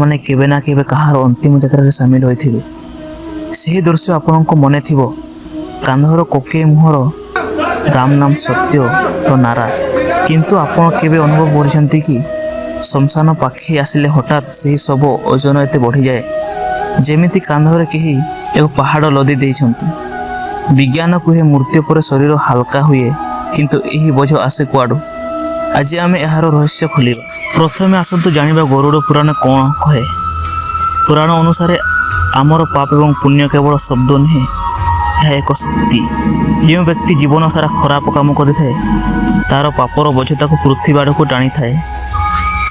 ମାନେ କେବେ ନା କେବେ କାହାର ଅନ୍ତିମ ଯାତ୍ରାରେ ସାମିଲ ହୋଇଥିବେ। ସେହି ଦୃଶ୍ୟ ଆପଣଙ୍କ ମନେ ଥିବ। କାନ୍ଧର କୋକେଇ ମୁହଁର ରାମ ନାମ ସତ୍ୟର ନାରା। କିନ୍ତୁ ଆପଣ କେବେ ଅନୁଭବ କରିଛନ୍ତି କି ଶ୍ମଶାନ ପାଖେଇ ଆସିଲେ ହଠାତ୍ ସେହି ଶବ ଓଜନ ଏତେ ବଢ଼ିଯାଏ ଯେମିତି କାନ୍ଧରେ କେହି ଏକ ପାହାଡ଼ ଲଦି ଦେଇଛନ୍ତି। ବିଜ୍ଞାନ କୁହେ ମୃତ୍ୟୁ ପରେ ଶରୀର ହାଲକା ହୁଏ, କିନ୍ତୁ ଏହି ବୋଝ ଆସେ କୁଆଡ଼ୁ? ଆଜି ଆମେ ଏହାର ରହସ୍ୟ ଖୋଲିବା। ପ୍ରଥମେ ଆସନ୍ତୁ ଜାଣିବା ଗରୁଡ଼ ପୁରାଣ କ'ଣ କହେ। ପୁରାଣ ଅନୁସାରେ ଆମର ପାପ ଏବଂ ପୁଣ୍ୟ କେବଳ ଶବ୍ଦ ନୁହେଁ, ଏହା ଏକ ଶକ୍ତି। ଯେଉଁ ବ୍ୟକ୍ତି ଜୀବନ ସାରା ଖରାପ କାମ କରିଥାଏ ତାର ପାପର ବୋଝ ତାକୁ ପୃଥିବୀ ଆଡ଼କୁ ଟାଣିଥାଏ।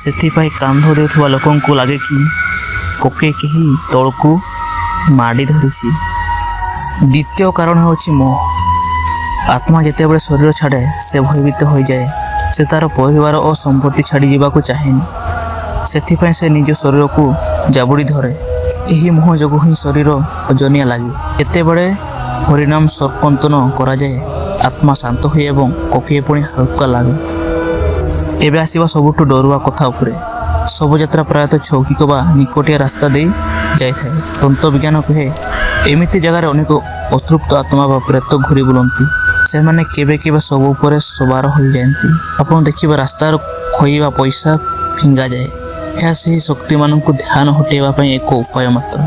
ସେଥିପାଇଁ କାନ୍ଧ ଦେଉଥିବା ଲୋକଙ୍କୁ ଲାଗେ କି କୋକେଇ କେହି ତଳକୁ ମାଡ଼ି ଧରିଛି। ଦ୍ୱିତୀୟ କାରଣ ହେଉଛି ମୋହ। ଆତ୍ମା ଯେତେବେଳେ ଶରୀର ଛାଡ଼େ ସେ ଭୟଭୀତ ହୋଇଯାଏ। ସେ ତାର ପରିବାର ଓ ସମ୍ପତ୍ତି ଛାଡ଼ି ଯିବାକୁ ଚାହେଁନି। ସେଥିପାଇଁ ସେ ନିଜ ଶରୀରକୁ ଜାବୁଡ଼ି ଧରେ। ଏହି ମୋହ ଯୋଗୁଁ ହିଁ ଶରୀର ଓଜନିଆ ଲାଗେ। ଯେତେବେଳେ ହରିନାମ ସଂକୀର୍ତ୍ତନ କରାଯାଏ ଆତ୍ମା ଶାନ୍ତ ହୁଏ ଏବଂ କୋକେଇ ପୁଣି ହାଲକା ଲାଗେ। ଏବେ ଆସିବା ସବୁଠୁ ଡରୁଆ କଥା ଉପରେ। ଶବଯାତ୍ରା ପ୍ରାୟତଃ ଛୌକିକ ବା ନିକଟିଆ ରାସ୍ତା ଦେଇ ଯାଇଥାଏ। ତନ୍ତ୍ତ୍ୱବିଜ୍ଞାନ କୁହେ ଏମିତି ଜାଗାରେ ଅନେକ ଅତୃପ୍ତ ଆତ୍ମା ବା ପ୍ରେତ ଘୁରି ବୁଲନ୍ତି। ସେମାନେ କେବେ କେବେ ସବୁ ଉପରେ ସବାର ହୋଇଯାଆନ୍ତି। ଆପଣ ଦେଖିବେ ରାସ୍ତାର ଖଇ ବା ପଇସା ଫିଙ୍ଗାଯାଏ। ଏହା ସେହି ଶକ୍ତିମାନଙ୍କୁ ଧ୍ୟାନ ହଟାଇବା ପାଇଁ ଏକ ଉପାୟ ମାତ୍ର।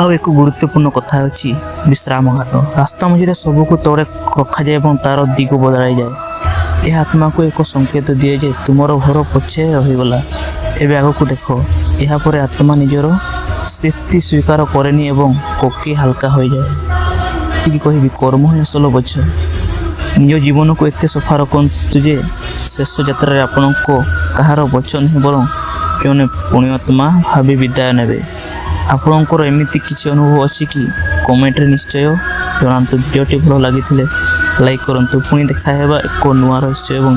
ଆଉ ଏକ ଗୁରୁତ୍ୱପୂର୍ଣ୍ଣ କଥା ହେଉଛି ବିଶ୍ରାମ ଘାଟ। ରାସ୍ତା ମଝିରେ ଶବକୁ ତଳେ ରଖାଯାଏ ଏବଂ ତାର ଦିଗ ବଦଳାଇଯାଏ। ଏହା ଆତ୍ମାକୁ ଏକ ସଂକେତ ଦିଏ ଯେ ତୁମର ଘର ପଛେ ରହିଗଲା, ଏବେ ଆଗକୁ ଦେଖ। ଏହାପରେ ଆତ୍ମା ନିଜର ସ୍ଥିତି ସ୍ୱୀକାର କରେନି ଏବଂ କୋକେଇ ହାଲକା ହୋଇଯାଏ। ଏତିକି କହିବି, କର୍ମ ହିଁ ଅସଲ ବୋଝ। ନିଜ ଜୀବନକୁ ଏତେ ସଫା ରଖନ୍ତୁ ଯେ ଶେଷ ଯାତ୍ରାରେ ଆପଣଙ୍କ କାହାର ବୋଝ ନୁହେଁ ବରଂ ଜଣେ ପୁଣ୍ୟାତ୍ମା ଭାବି ବିଦାୟ ନେବେ। ଆପଣଙ୍କର ଏମିତି କିଛି ଅନୁଭବ ଅଛି କି? କମେଣ୍ଟରେ ନିଶ୍ଚୟ ଜଣାନ୍ତୁ। ଭିଡ଼ିଓଟି ଭଲ ଲାଗିଥିଲେ ଲାଇକ୍ କରନ୍ତୁ। ପୁଣି ଦେଖା ହେବା ଏକ ନୂଆ ରହସ୍ୟ ଏବଂ